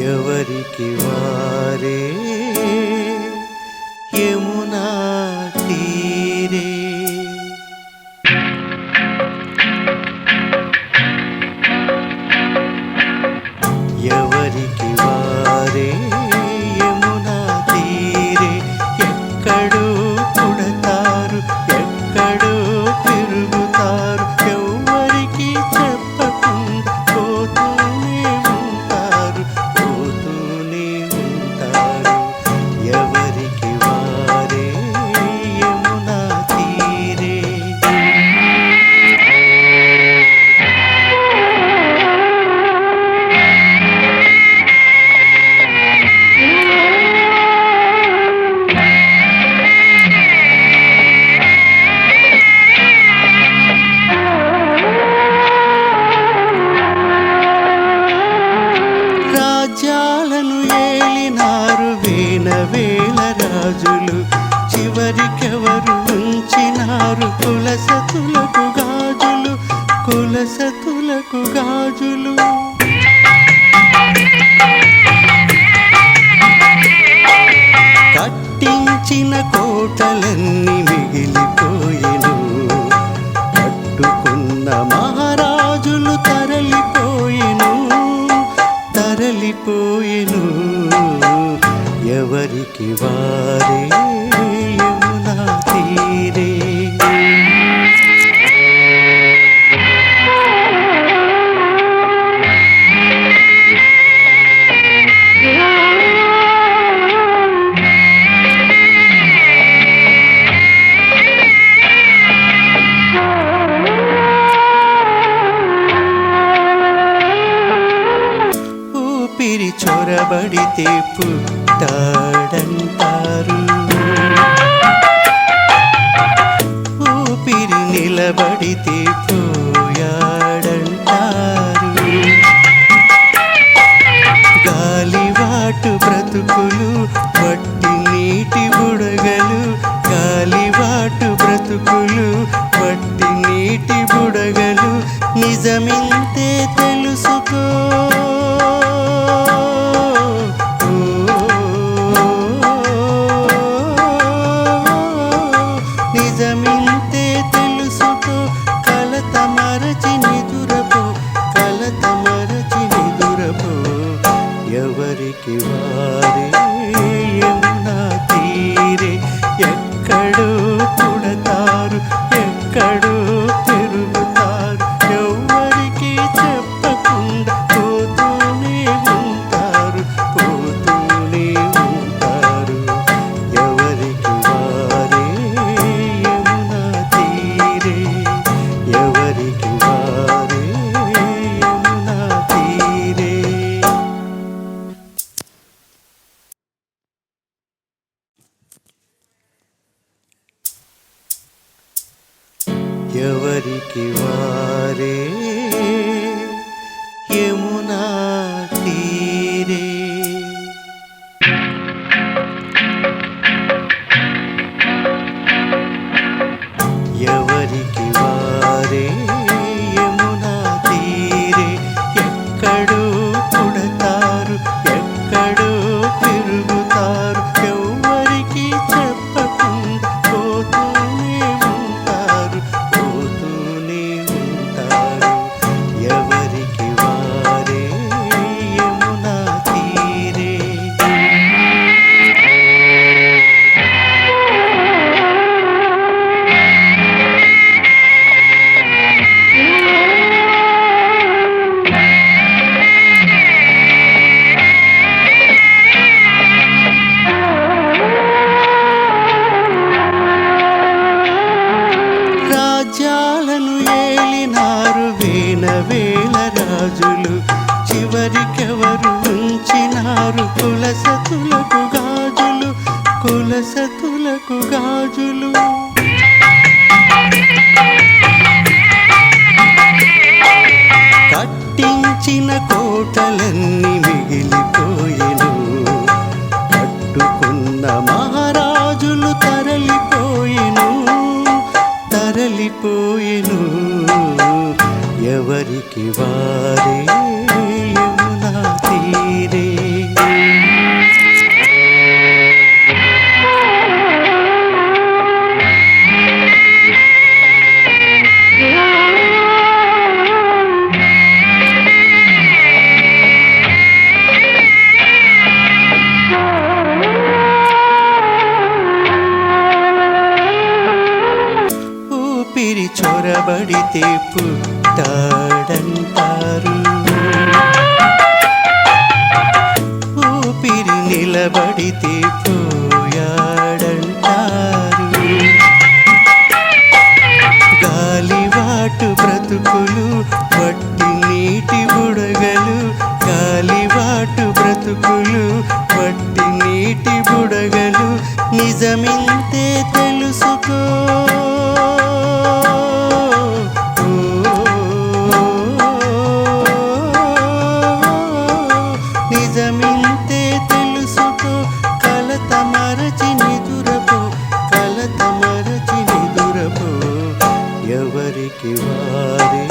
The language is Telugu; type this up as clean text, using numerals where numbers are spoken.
ఎవరికి వారే యమునా తీరే. ఎవరికి వారే యమునా తీరే. ఎక్కడో పుడతారు, ఎక్కడో పెరుగుతారు, ఎవరికి చెప్పకుండా పోతూనే ఉంటారు, పోతూనే ఉంటారు. ఎవరికి వారే యమునా తీరే. రాజ్యాలను ఏలినారు వేల రాజులు, చివరికెవరు ఉంచినారు కులసతులకు గాజులు, కులసతులకు గాజులు. కట్టించిన కోటలన్నీ మిగిలిపోయెను, కట్టుకున్న మహారాజులు తరలిపోయెను, తరలిపోయెను. ఎవరికి వారే యమునా తీరే. ఊపిరి చొరబడితే పుట్టాడంటారు, ఊపిరి నిలబడితే పోయాడంటారు. గాలివాటు బ్రతుకులు వట్టి నీటి బుడగలు, గాలివాటు బ్రతుకులు వట్టి నీటి బుడగలు. నిజమింతే తెలుసుకో, నిజమింతే తెలుసుకో. కలత మరచి నిదురపో, కలత మరచి నిదురపో. ఎవరికి వారే యమునా తీరే. ఎక్కడో పుడతారు, ఎక్కడో పెరుగుతారు, ఎవరికి చెప్పకుండా పోతూనే ఉంటారు, పోతూనే ఉంటారు. ఎవరికి వారే యమునా తీరే. ఎవరికి వారే యమునా తీరే. ఎవరికి వారే యమునా తీరే. ఎవరికి వారే యమునా తీరే. ఎక్కడో పుడతారు, ఎక్కడో పెరుగుతారు, ఎవరికి చెప్పకుండా పోతూనే ఉంటారు, పోతూనే ఉంటారు. ఎవరికి వారే యమునా తీరే. రాజ్యాలను ఏలినారు వేల రాజులు, చివరికెవరు ఉంచినారు కులసతులకు గాజులు, కులసతులకు గాజులు. కట్టించిన కోటలన్నీ మిగిలిపోయెను, కట్టుకున్న మహారాజులు తరలిపోయెను, తరలిపోయెను. ఎవరికి వారే యమునా తీరే. నిలబడితే పుట్టాడంటారు, ఊపిరి నిలబడితే పోయాడంటారు. గాలివాటు బ్రతుకులు వట్టి నీటి బుడగలు, గాలివాటు బ్రతుకులు వట్టి నీటి బుడగలు, నిజమింతే తెలుసుకో. నిజమింతే తెలుసుకో, కలత మరచి నిదురపో, కలత మరచి నిదురపో, ఎవరికి వారే